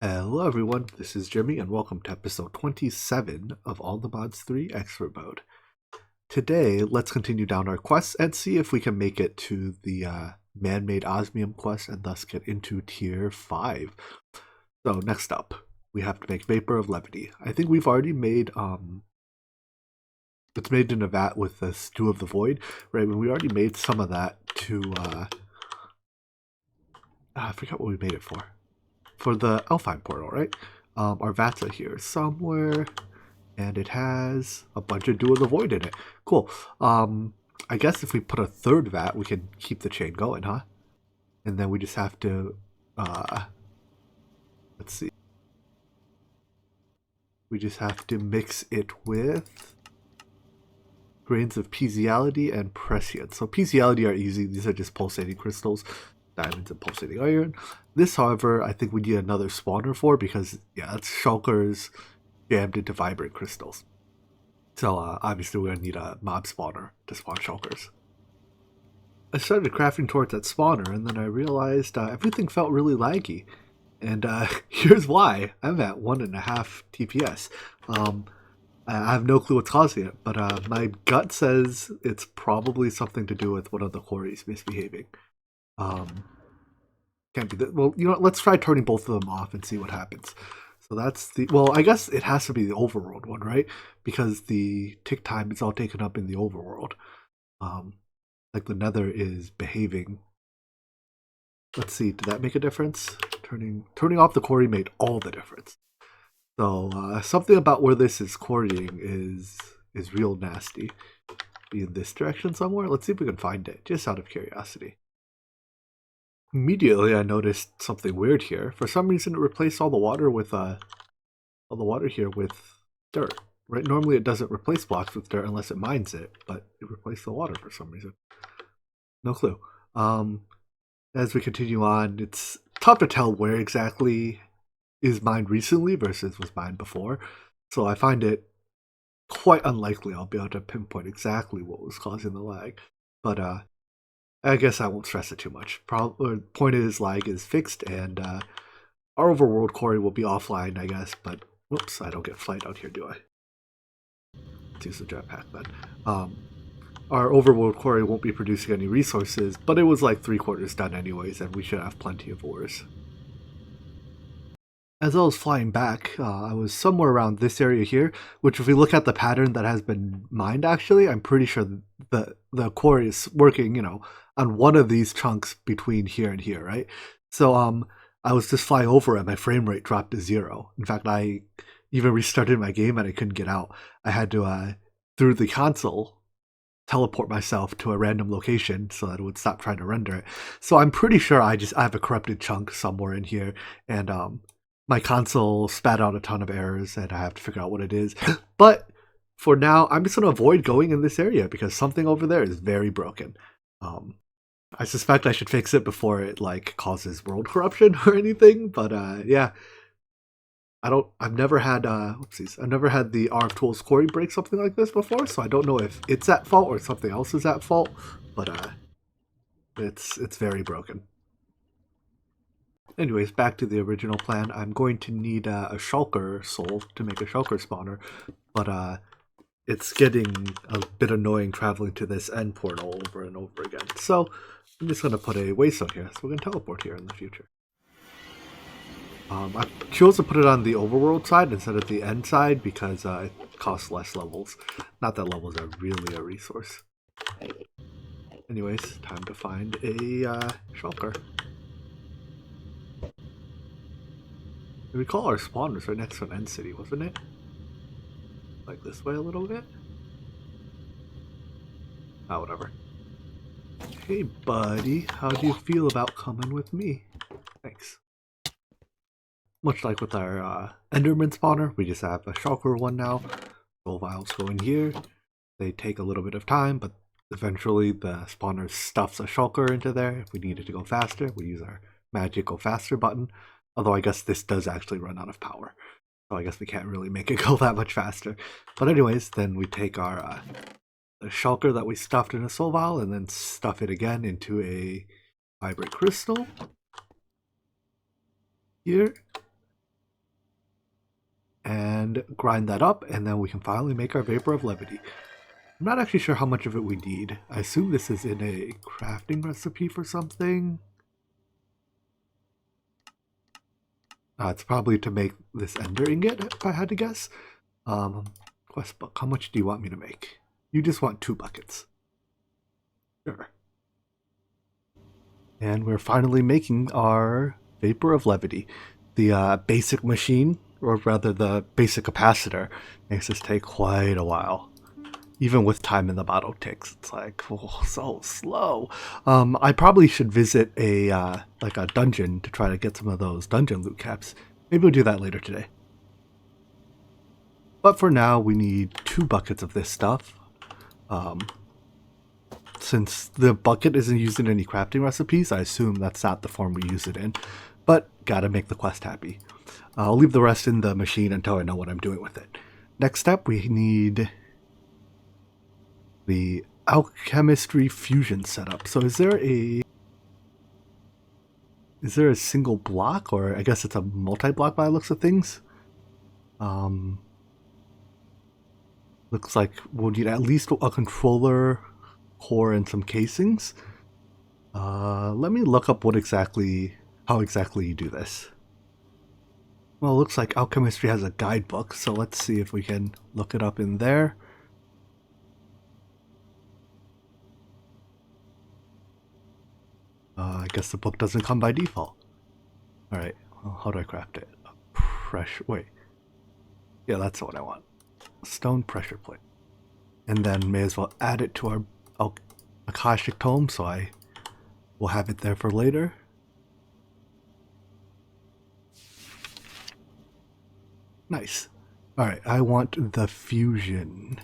Hello everyone, this is Jimmy and welcome to episode 27 of All the Mods 3 Expert Mode. Today, let's continue down our quest and see if we can make it to the man-made osmium quest and thus get into tier 5. So next up, we have to make Vapor of Levity. I think we've already made, it's made in a vat with the Stew of the Void, right? We already made some of that to, I forgot what we made it for the Elfine portal, right? Our vats are here somewhere, and it has a bunch of Dew of the Void in it. Cool. I guess if we put a third vat, we can keep the chain going, huh? And then we just have to, let's see. We just have to mix it with grains of Physiality and Prescient. So Physiality are easy. These are just pulsating crystals, diamonds and pulsating iron. This, however, I think we need another spawner for because, yeah, it's shulkers jammed into vibrant crystals. So obviously we're going to need a mob spawner to spawn shulkers. I started crafting towards that spawner and then I realized everything felt really laggy. And here's why. I'm at 1.5 TPS. I have no clue what's causing it, but my gut says it's probably something to do with one of the quarries misbehaving. Can't be that. Well, you know what? Let's try turning both of them off and see what happens. So that's the, well, I guess it has to be the overworld one, right? Because the tick time is all taken up in the overworld. Like the nether is behaving. Let's see, did that make a difference? Turning off the quarry made all the difference. So something about where this is quarrying is real nasty. Be in this direction somewhere. Let's see if we can find it, just out of curiosity. Immediately, I noticed something weird here. For some reason, it replaced all the water here with dirt. Right? Normally, it doesn't replace blocks with dirt unless it mines it, but it replaced the water for some reason. No clue. As we continue on, it's tough to tell where exactly is mined recently versus was mined before. So I find it quite unlikely I'll be able to pinpoint exactly what was causing the lag. But I guess I won't stress it too much. Point is, lag is fixed, and our overworld quarry will be offline, I guess. But whoops, I don't get flight out here, do I? Let's use the jetpack then. Our overworld quarry won't be producing any resources, but it was like 3/4 done anyways, and we should have plenty of ores. As I was flying back, I was somewhere around this area here, which if we look at the pattern that has been mined, actually, I'm pretty sure the quarry is working, on one of these chunks between here and here, right? So I was just flying over and my frame rate dropped to 0. In fact, I even restarted my game and I couldn't get out. I had to, through the console, teleport myself to a random location so that it would stop trying to render it. So I'm pretty sure I have a corrupted chunk somewhere in here, and my console spat out a ton of errors and I have to figure out what it is. But for now, I'm just going to avoid going in this area because something over there is very broken. I suspect I should fix it before it causes world corruption or anything, but yeah. I've never had the RF Tools quarry break something like this before, so I don't know if it's at fault or something else is at fault, but it's very broken. Anyways, back to the original plan. I'm going to need a shulker soul to make a shulker spawner, but it's getting a bit annoying traveling to this end portal over and over again. So I'm just going to put a waystone here, so we can teleport here in the future. I chose to put it on the overworld side instead of the end side because it costs less levels. Not that levels are really a resource. Anyways, time to find a shulker. I recall our spawn was right next to an end city, wasn't it? Like this way a little bit? Ah, whatever. Hey buddy, how do you feel about coming with me? Thanks. Much like with our Enderman spawner, we just have a shulker one now. Soul vials go in here. They take a little bit of time, but eventually the spawner stuffs a shulker into there. If we need it to go faster, we use our magic go faster button. Although I guess this does actually run out of power. So I guess we can't really make it go that much faster. But anyways, then we take our the shulker that we stuffed in a soul vial and then stuff it again into a vibrant crystal. Here. and grind that up, and then we can finally make our Vapor of Levity. I'm not actually sure how much of it we need. I assume this is in a crafting recipe for something. It's probably to make this ender ingot, if I had to guess. Quest book, how much do you want me to make? You just want 2 buckets. Sure. And we're finally making our Vapor of Levity. The basic machine, or rather the basic capacitor, makes this take quite a while. Even with time in the bottle ticks, it's like, oh, so slow. I probably should visit a like a dungeon to try to get some of those dungeon loot caps. Maybe we'll do that later today. But for now, we need 2 buckets of this stuff. Since the bucket isn't used in any crafting recipes, I assume that's not the form we use it in. But gotta make the quest happy. I'll leave the rest in the machine until I know what I'm doing with it. Next step, we need the alchemistry fusion setup. So is there a single block, or I guess it's a multi-block by the looks of things? Looks like we'll need at least a controller, core, and some casings. Let me look up how exactly you do this. Well, it looks like alchemistry has a guidebook, so let's see if we can look it up in there. I guess the book doesn't come by default. Alright, well, how do I craft it? Wait. Yeah, that's what I want. Stone pressure plate. And then may as well add it to our Akashic Tome, so I will have it there for later. Nice. Alright, I want the fusion.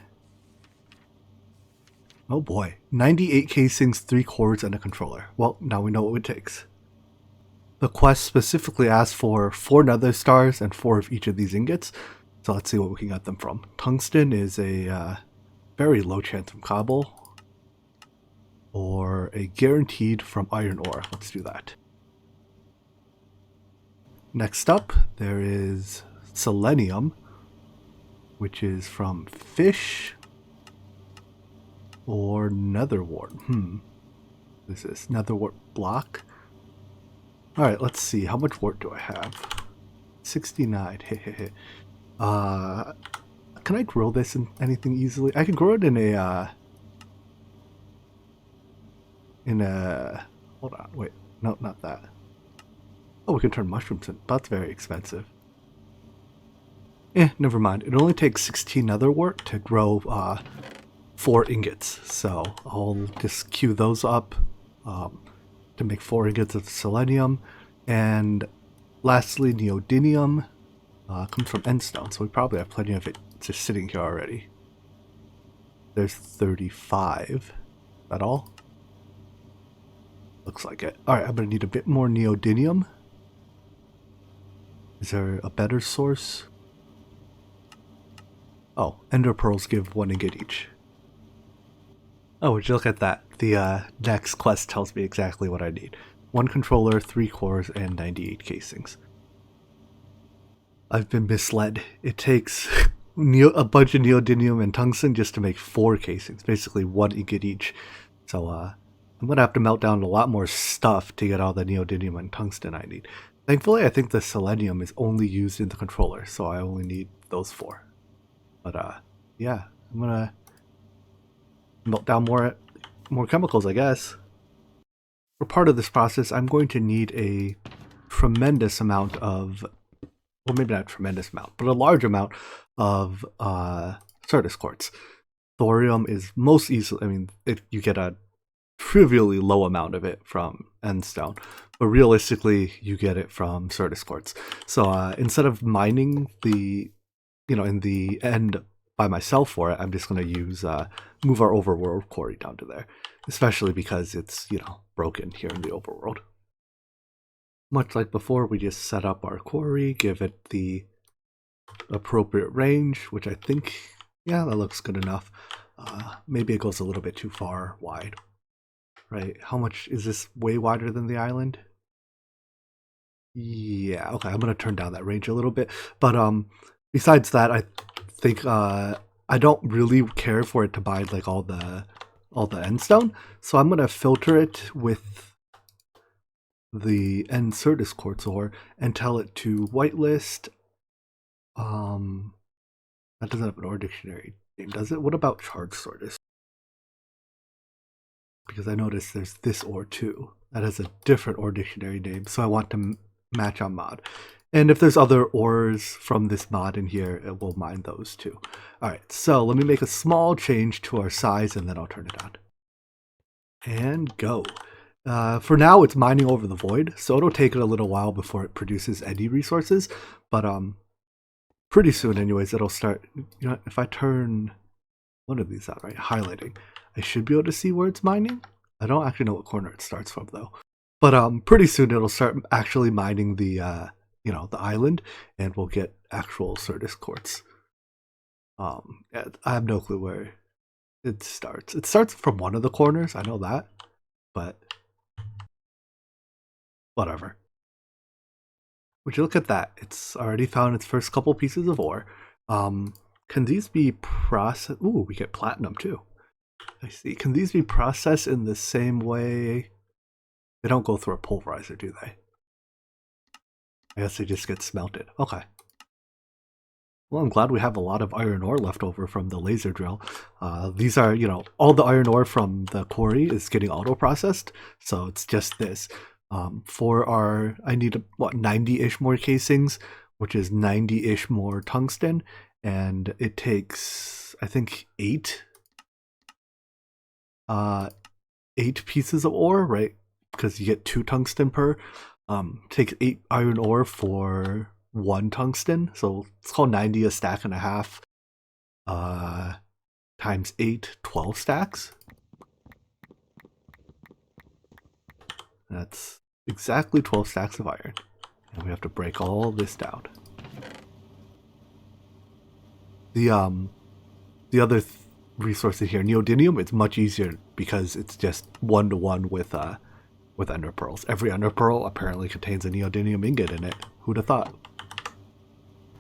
Oh boy. 98 casings, 3 cores, and a controller. Well, now we know what it takes. The quest specifically asks for 4 nether stars and 4 of each of these ingots. So let's see what we can get them from. Tungsten is a very low chance from cobble. Or a guaranteed from iron ore. Let's do that. Next up, there is selenium, which is from fish or netherwort. This is netherwort block. Alright, let's see. How much wort do I have? 69. Can I grow this in anything easily? I can grow it in a hold on, wait. No, not that. Oh, we can turn mushrooms in. That's very expensive. Never mind. It only takes 16 netherwort to grow 4 ingots. So I'll just queue those up to make 4 ingots of selenium. And lastly, neodymium comes from endstone. So we probably have plenty of it just sitting here already. There's 35. Is that all? Looks like it. Alright, I'm going to need a bit more neodymium. Is there a better source? Oh, ender pearls give 1 ingot each. Oh, would you look at that? The next quest tells me exactly what I need. 1 controller, 3 cores, and 98 casings. I've been misled. It takes a bunch of neodymium and tungsten just to make 4 casings, basically 1 ingot each. So I'm going to have to melt down a lot more stuff to get all the neodymium and tungsten I need. Thankfully, I think the selenium is only used in the controller, so I only need those 4. But yeah, I'm going to melt down more chemicals, I guess. For part of this process, I'm going to need a tremendous amount of, well, maybe not a tremendous amount, but a large amount of Certus quartz. Thorium is most easily, I mean, you get a trivially low amount of it from endstone, but realistically, you get it from Certus quartz. So instead of mining in the end by myself for it, I'm just going to use move our overworld quarry down to there, especially because it's broken here in the overworld. Much like before, we just set up our quarry, give it the appropriate range, which I think, yeah, that looks good enough. Maybe it goes a little bit too far wide, right? How much is this? Way wider than the island? Yeah, okay, I'm going to turn down that range a little bit, but Besides that, I think I don't really care for it to buy like all the end stone, so I'm gonna filter it with the end Certus quartz ore and tell it to whitelist. That doesn't have an ore dictionary name, does it? What about charge Certus? Because I noticed there's this ore too that has a different ore dictionary name, so I want to match on mod. And if there's other ores from this mod in here, it will mine those too. All right, so let me make a small change to our size and then I'll turn it on. And go. For now, it's mining over the void, so it'll take it a little while before it produces any resources. But pretty soon, anyways, it'll start. You know, if I turn one of these out, right, highlighting, I should be able to see where it's mining. I don't actually know what corner it starts from though. But pretty soon it'll start actually mining the you know, the island, and we'll get actual Certus quartz. I have no clue where it starts. It starts from one of the corners, I know that, but whatever. Would you look at that? It's already found its first couple pieces of ore. Can these be processed? Ooh, we get platinum too. I see. Can these be processed in the same way? They don't go through a pulverizer, do they? I guess they just get smelted. Okay. Well, I'm glad we have a lot of iron ore left over from the laser drill. These are, you know, all the iron ore from the quarry is getting auto-processed, so it's just this. For our, I need, what, 90-ish more casings, which is 90-ish more tungsten, and it takes, I think, 8 pieces of ore, right? Because you get 2 tungsten per. Takes 8 iron ore for 1 tungsten, so it's called 90 a stack and a half. Times 8, 12 stacks. That's exactly 12 stacks of iron. And we have to break all this down. The other resource in here, neodymium, it's much easier because it's just 1-to-1 with ender pearls. Every ender pearl apparently contains a neodymium ingot in it. Who'd have thought?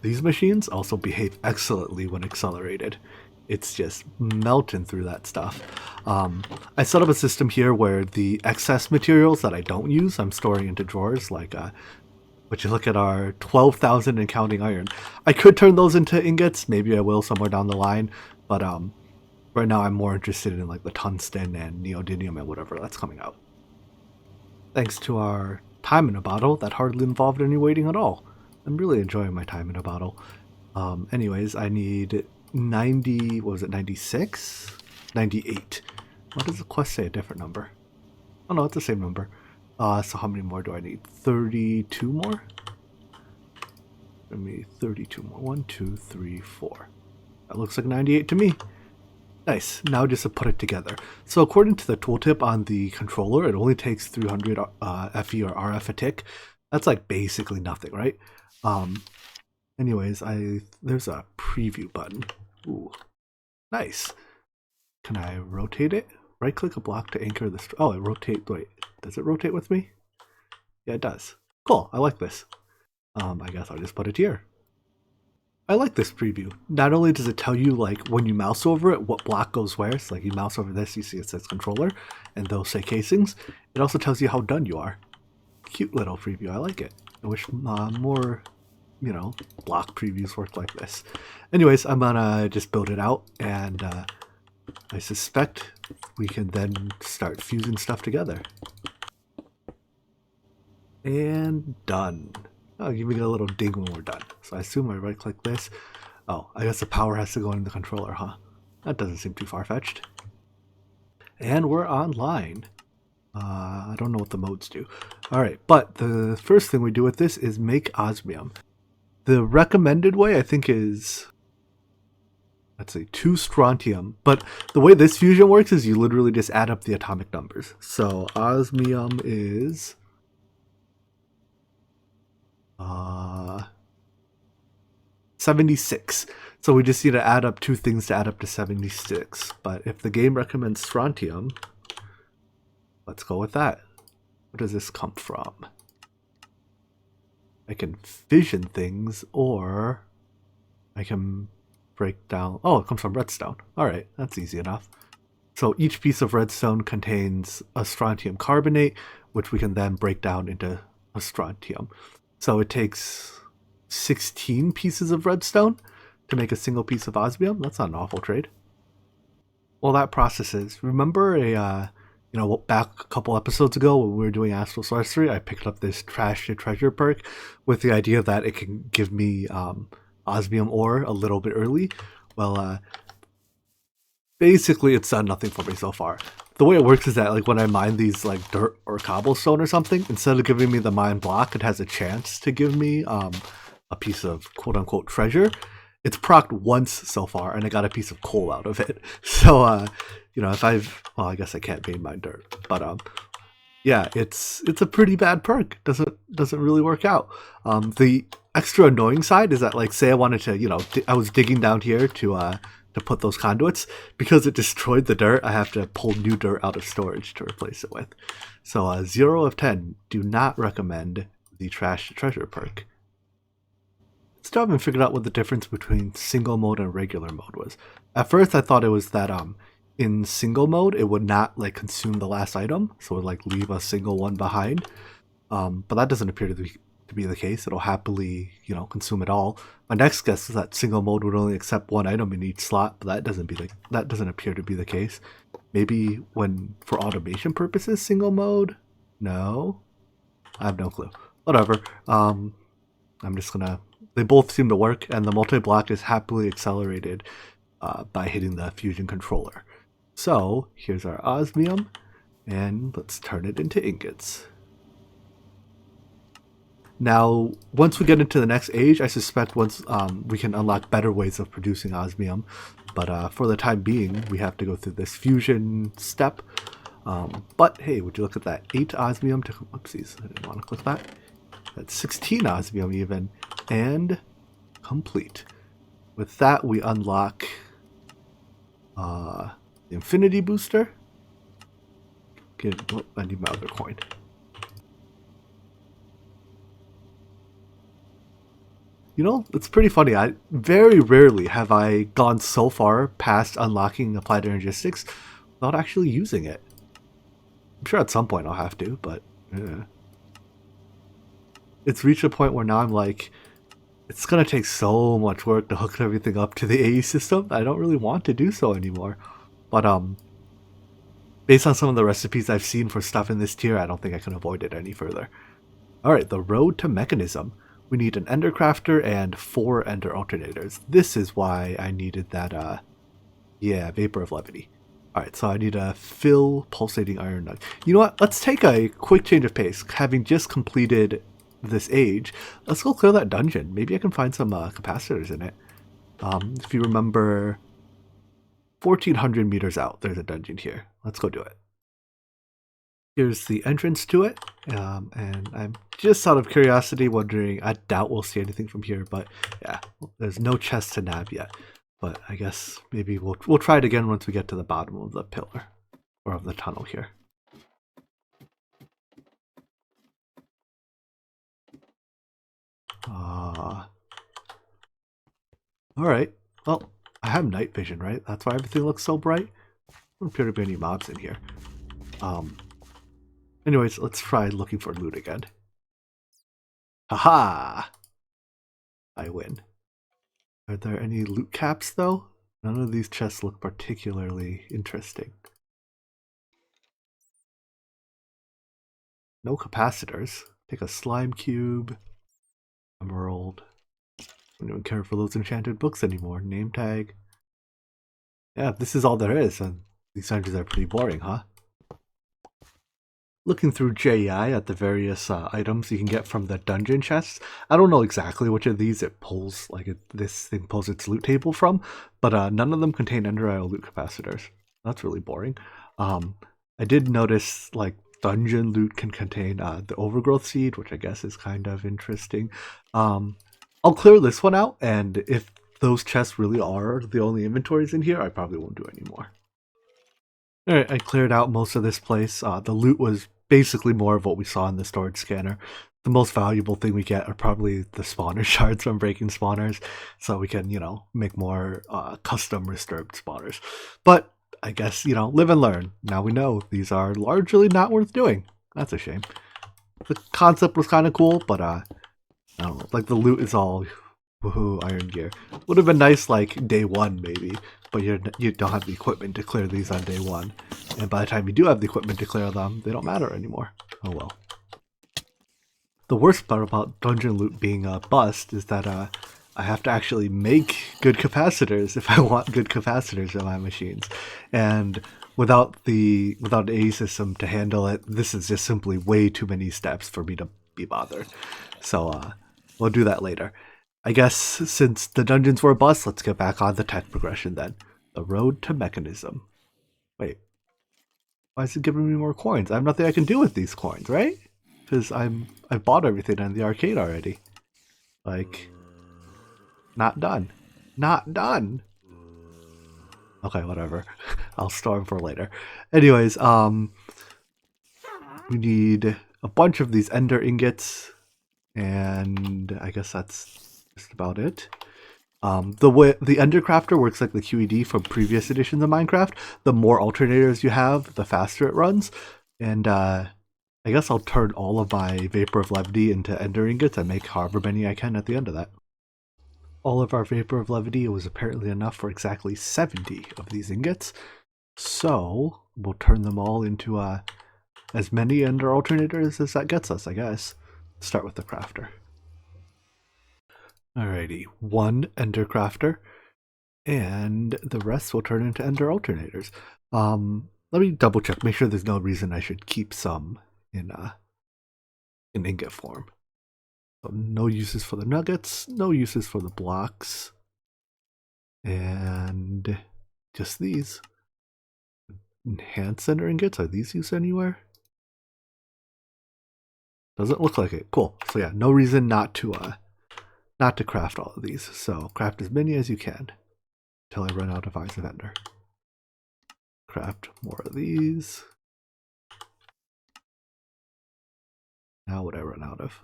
These machines also behave excellently when accelerated. It's just melting through that stuff. I set up a system here where the excess materials that I don't use, I'm storing into drawers, like, but you look at our 12,000 and counting iron. I could turn those into ingots, maybe I will somewhere down the line, but right now I'm more interested in like the tungsten and neodymium and whatever that's coming out. Thanks to our time in a bottle, that hardly involved any waiting at all. I'm really enjoying my time in a bottle. Anyways, I need 90, what was it, 96? 98. Why does the quest say a different number? Oh no, it's the same number. So how many more do I need? 32 more? Give me 32 more. 1, 2, 3, 4. That looks like 98 to me. Nice. Now just to put it together. So according to the tooltip on the controller, it only takes 300 FE or RF a tick. That's like basically nothing, right? Anyways, there's a preview button. Ooh, nice. Can I rotate it? Right click a block to anchor this. Oh, it rotates. Wait, does it rotate with me? Yeah, it does. Cool. I like this. I guess I'll just put it here. I like this preview. Not only does it tell you like when you mouse over it, what block goes where. So like you mouse over this, you see it says controller, and they'll say casings. It also tells you how done you are. Cute little preview. I like it. I wish more, you know, block previews worked like this. Anyways, I'm gonna just build it out, and I suspect we can then start fusing stuff together. And done. Oh, you get a little ding when we're done. So I assume I right click this. Oh, I guess the power has to go in the controller, huh? That doesn't seem too far-fetched. And we're online. I don't know what the modes do. Alright, but the first thing we do with this is make osmium. The recommended way, I think, is, let's see, 2 strontium. But the way this fusion works is you literally just add up the atomic numbers. So osmium is 76. So we just need to add up 2 things to add up to 76. But if the game recommends strontium, let's go with that. Where does this come from? I can fission things, or I can break down. Oh, it comes from redstone. All right, that's easy enough. So each piece of redstone contains a strontium carbonate, which we can then break down into a strontium. So it takes 16 pieces of redstone to make a single piece of osmium. That's not an awful trade. Well, that process is. Remember back a couple episodes ago when we were doing Astral Sorcery, I picked up this Trash to Treasure perk with the idea that it can give me osmium ore a little bit early. Well, basically it's done nothing for me so far. The way it works is that like when I mine these like dirt or cobblestone or something, instead of giving me the mine block, it has a chance to give me a piece of quote unquote treasure. It's procced once so far, and I got a piece of coal out of it. So if I guess I can't mine dirt, but yeah, it's a pretty bad perk. Doesn't really work out. The extra annoying side is that like say I wanted to I was digging down here to put those conduits, because it destroyed the dirt. I have to pull new dirt out of storage to replace it with. So 0 of 10. Do not recommend the Trash to Treasure perk. Still haven't figured out what the difference between single mode and regular mode was. At first I thought it was that in single mode it would not like consume the last item, so it would like leave a single one behind. But that doesn't appear to be the case. It'll happily, consume it all. My next guess is that single mode would only accept one item in each slot, but that doesn't appear to be the case. Maybe when for automation purposes, single mode? No, I have no clue. Whatever. I'm just gonna. They both seem to work, and the multi-block is happily accelerated by hitting the fusion controller. So here's our osmium, and let's turn it into ingots. Now, once we get into the next age, I suspect once we can unlock better ways of producing osmium, but for the time being, we have to go through this fusion step. But hey, would you look at that? 8 osmium to... Oopsies, I didn't want to click that. That's 16 osmium even, and complete. With that, we unlock the infinity booster. I need my other coin. It's pretty funny. I very rarely have I gone so far past unlocking applied energistics without actually using it. I'm sure at some point I'll have to, but yeah. It's reached a point where now I'm like, it's gonna take so much work to hook everything up to the AE system. I don't really want to do so anymore. But based on some of the recipes I've seen for stuff in this tier, I don't think I can avoid it any further. Alright, the road to mechanism. We need an ender crafter and 4 ender alternators. This is why I needed that, vapor of levity. Alright, so I need a fill pulsating iron nugget. You know what? Let's take a quick change of pace. Having just completed this age, let's go clear that dungeon. Maybe I can find some capacitors in it. If you remember, 1400 meters out, there's a dungeon here. Let's go do it. Here's the entrance to it, and I'm just out of curiosity wondering, I doubt we'll see anything from here, but yeah, there's no chest to nab yet. But I guess maybe we'll try it again once we get to the bottom of the pillar, or of the tunnel here. Alright, well, I have night vision, right? That's why everything looks so bright. There don't appear to be any mobs in here. Anyways, let's try looking for loot again. Haha! I win. Are there any loot caps, though? None of these chests look particularly interesting. No capacitors. Take a slime cube. Emerald. I don't even care for those enchanted books anymore. Name tag. Yeah, this is all there is, and these dungeons are pretty boring, huh? Looking through JEI at the various items you can get from the dungeon chests. I don't know exactly which of these it pulls, this thing pulls its loot table from, but none of them contain Ender Isle loot capacitors. That's really boring. I did notice, dungeon loot can contain the overgrowth seed, which I guess is kind of interesting. I'll clear this one out, and if those chests really are the only inventories in here, I probably won't do anymore. Alright, I cleared out most of this place. The loot was basically more of what we saw in the storage scanner. the most valuable thing we get are probably the spawner shards from breaking spawners, so we can, make more custom disturbed spawners. But I guess, live and learn. Now we know these are largely not worth doing. That's a shame. The concept was kind of cool, but I don't know, like the loot is all woohoo iron gear. Would have been nice like day one maybe, but you don't have the equipment to clear these on day one. And by the time you do have the equipment to clear them, they don't matter anymore. Oh well. The worst part about dungeon loot being a bust is that I have to actually make good capacitors if I want good capacitors in my machines. And without an A system to handle it, this is just simply way too many steps for me to be bothered. So we'll do that later. I guess since the dungeons were a bust, let's get back on the tech progression then. The road to mechanism. Wait. Why is it giving me more coins? I have nothing I can do with these coins, right? Because I bought everything in the arcade already. Like, not done. Not done. Okay, whatever. I'll store them for later. Anyways, we need a bunch of these ender ingots, and I guess that's just about it. The Ender Crafter works like the QED from previous editions of Minecraft. The more alternators you have, the faster it runs. And I guess I'll turn all of my Vapor of Levity into Ender Ingots and make however many I can at the end of that. All of our Vapor of Levity was apparently enough for exactly 70 of these ingots. So we'll turn them all into as many Ender alternators as that gets us, I guess. Start with the crafter. Alrighty, one Ender Crafter, and the rest will turn into Ender alternators. Let me double check, make sure there's no reason I should keep some in ingot form. So no uses for the nuggets, no uses for the blocks, and just these. Enhanced Ender ingots, are these used anywhere? Doesn't look like it. Cool. So yeah, no reason not to craft all of these. So craft as many as you can until I run out of Eyes of Ender. Craft more of these. Now what I run out of?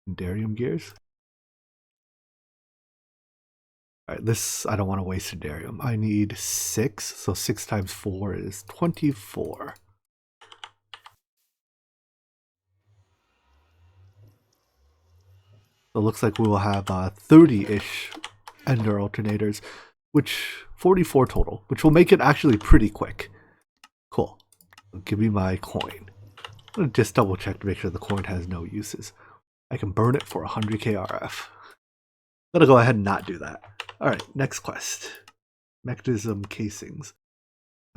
Endarium gears. Alright, this, I don't want to waste Endarium. I need 6, so 6 times 4 is 24. So it looks like we will have 30-ish Ender alternators, which 44 total, which will make it actually pretty quick. Cool. Give me my coin. I'm gonna just double check to make sure the coin has no uses. I can burn it for 100k RF. I'm gonna go ahead and not do that. Alright, next quest. Mechanism casings.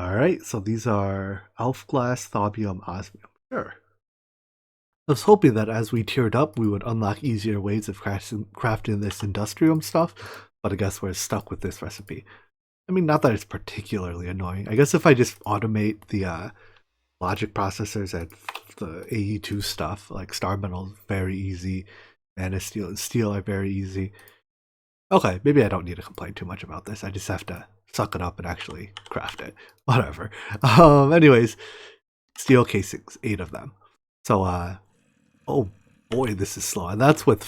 Alright, so these are Elf Glass, Thaubium, Osmium. Sure. I was hoping that as we tiered up, we would unlock easier ways of crafting this Industrium stuff, but I guess we're stuck with this recipe. I mean, not that it's particularly annoying. I guess if I just automate the logic processors and the AE2 stuff, like Star Metal is very easy, Mana Steel and Steel are very easy. Okay, maybe I don't need to complain too much about this. I just have to suck it up and actually craft it. Whatever. Anyways, steel casings, 8 of them. So, oh boy, this is slow. And that's with,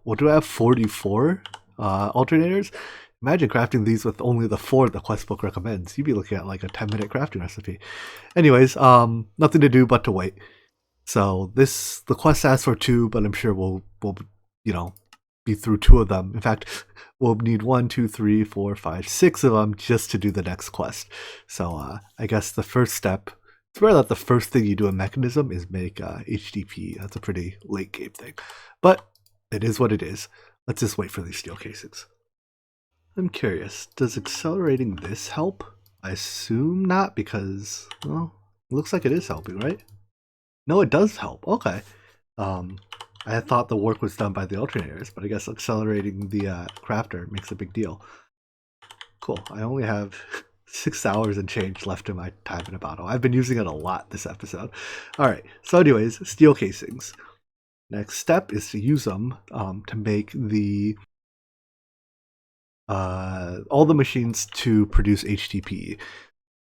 what do I have, 44 alternators? Imagine crafting these with only the 4 the quest book recommends. You'd be looking at like a 10-minute crafting recipe. Anyways, nothing to do but to wait. So the quest asks for 2, but I'm sure we'll be through 2 of them. In fact, we'll need 1, 2, 3, 4, 5, 6 of them just to do the next quest. So I guess the first step, it's rare that the first thing you do in Mechanism is make HDP. That's a pretty late game thing. But it is what it is. Let's just wait for these steel casings. I'm curious, does accelerating this help? I assume not, because, well, it looks like it is helping, right? No, it does help. Okay. I thought the work was done by the alternators, but I guess accelerating the crafter makes a big deal. Cool. I only have 6 hours and change left in my time in a bottle. I've been using it a lot this episode. Alright, so anyways, steel casings. Next step is to use them to make the all the machines to produce HTP.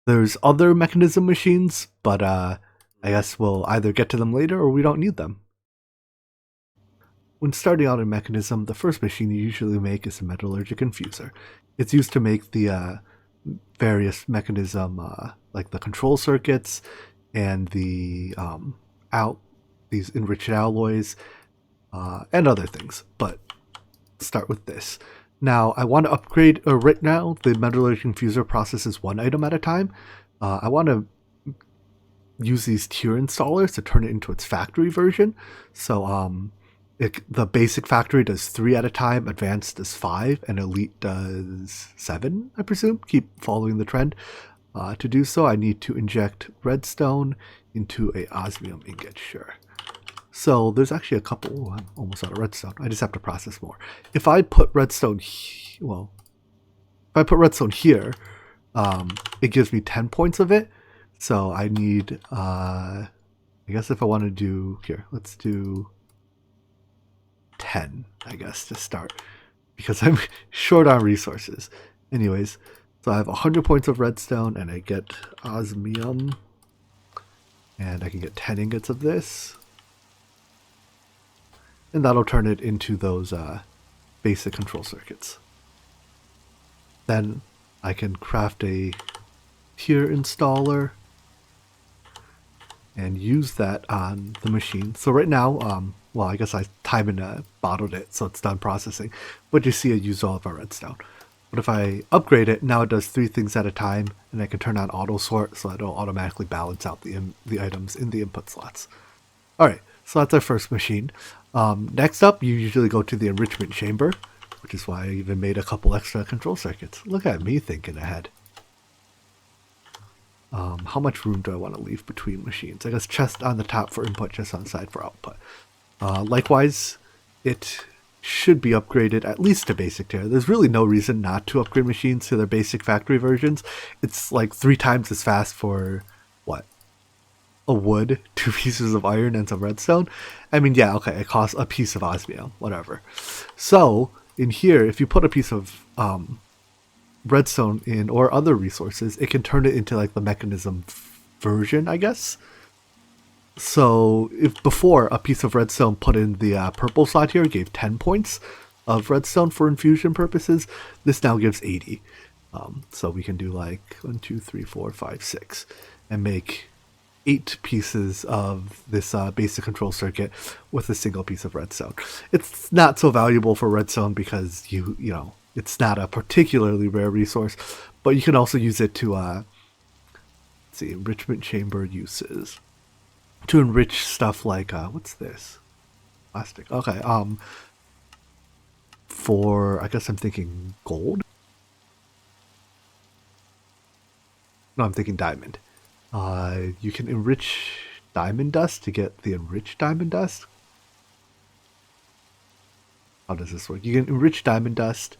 There's other Mechanism machines, but I guess we'll either get to them later or we don't need them. when starting out a mechanism, the first machine you usually make is a metallurgic infuser. It's used to make the various mechanism, like the control circuits and the these enriched alloys and other things. But start with this. Now I want to upgrade. Right now, the metallurgic infuser processes one item at a time. I want to use these tier installers to turn it into its factory version. So the basic factory does 3 at a time, advanced does 5, and elite does 7, I presume. Keep following the trend. To do so, I need to inject redstone into a osmium ingot, sure. So there's actually a couple. Oh, I'm almost out of redstone. I just have to process more. If I put redstone, if I put redstone here, it gives me 10 points of it. So I need, I guess if I want to do, here, let's do 10, I guess, to start, because I'm short on resources. Anyways, so I have 100 points of redstone, and I get osmium, and I can get 10 ingots of this, and that'll turn it into those basic control circuits. Then I can craft a tier installer and use that on the machine. So right now, well, I guess I time and bottled it, so it's done processing. But you see, it used all of our redstone. But if I upgrade it, now it does 3 things at a time, and I can turn on auto sort, so it'll automatically balance out the items in the input slots. All right, so that's our first machine. Next up, you usually go to the enrichment chamber, which is why I even made a couple extra control circuits. Look at me thinking ahead. How much room do I want to leave between machines? I guess chest on the top for input, chest on the side for output. Likewise, it should be upgraded at least to basic tier. There's really no reason not to upgrade machines to their basic factory versions. It's like 3 times as fast for, what, a wood, 2 pieces of iron, and some redstone. I mean, yeah, okay, it costs a piece of osmium, whatever. So, in here, if you put a piece of redstone in or other resources, it can turn it into like the mechanism version, I guess. So if before a piece of redstone put in the purple slot here gave 10 points of redstone for infusion purposes, this now gives 80. So we can do like 1, 2, 3, 4, 5, 6 and make 8 pieces of this basic control circuit with a single piece of redstone. It's not so valuable for redstone because you know, it's not a particularly rare resource, but you can also use it to, let's see, enrichment chamber uses. To enrich stuff like, what's this? Plastic. Okay, for, I guess I'm thinking gold? No, I'm thinking diamond. You can enrich diamond dust to get the enriched diamond dust. How does this work? You can enrich diamond dust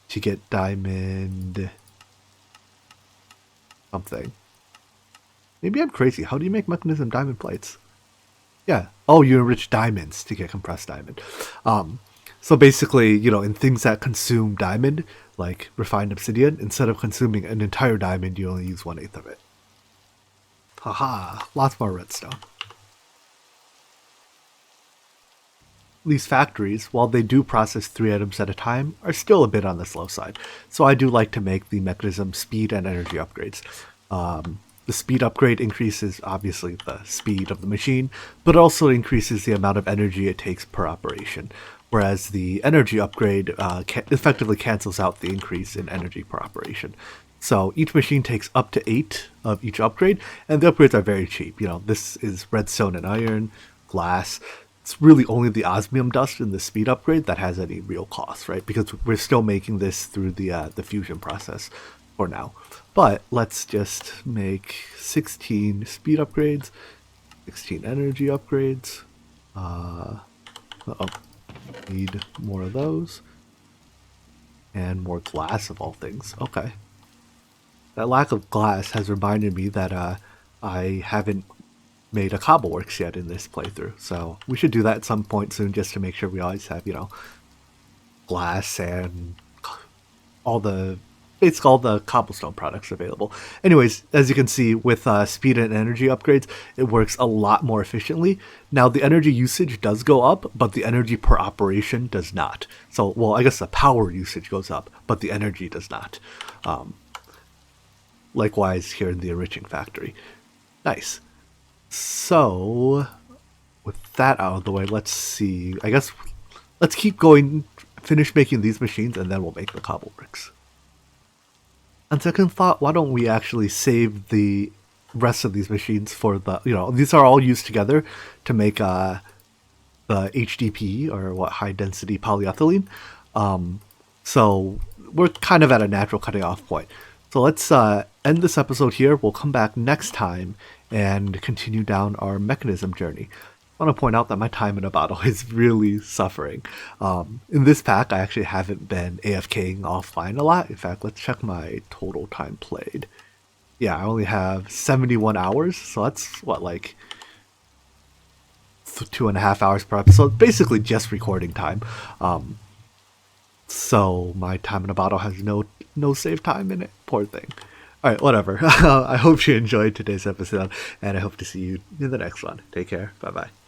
to get diamond something. Maybe I'm crazy. How do you make mechanism diamond plates? Yeah. Oh, you enrich diamonds to get compressed diamond. So basically, you know, in things that consume diamond, like refined obsidian, instead of consuming an entire diamond, you only use 1/8 of it. Haha, lots more redstone. These factories, while they do process 3 items at a time, are still a bit on the slow side. So I do like to make the mechanism speed and energy upgrades. The speed upgrade increases, obviously, the speed of the machine, but also increases the amount of energy it takes per operation. Whereas the energy upgrade effectively cancels out the increase in energy per operation. So each machine takes up to 8 of each upgrade, and the upgrades are very cheap. You know, this is redstone and iron, glass. It's really only the osmium dust in the speed upgrade that has any real cost, right? Because we're still making this through the fusion process for now. But let's just make 16 speed upgrades, 16 energy upgrades. Need more of those. And more glass of all things. Okay. That lack of glass has reminded me that I haven't made a cobbleworks yet in this playthrough. So we should do that at some point soon just to make sure we always have, you know, glass and all the basically all the cobblestone products available. Anyways, as you can see with speed and energy upgrades, it works a lot more efficiently. Now the energy usage does go up, but the energy per operation does not. So, well, I guess the power usage goes up, but the energy does not. Likewise here in the enriching factory. Nice. So, with that out of the way, let's see. I guess let's keep going, finish making these machines, and then we'll make the cobble bricks. On second thought, why don't we actually save the rest of these machines for the, these are all used together to make the HDP, or what, high density polyethylene. So we're kind of at a natural cutting off point. So let's end this episode here. We'll come back next time and continue down our mechanism journey. I want to point out that my time in a bottle is really suffering. In this pack, I actually haven't been AFKing offline a lot. In fact, let's check my total time played. Yeah, I only have 71 hours, so that's what, like 2.5 hours per episode. Basically just recording time. So my time in a bottle has no save time in it. Poor thing. Alright, whatever. I hope you enjoyed today's episode, and I hope to see you in the next one. Take care. Bye-bye.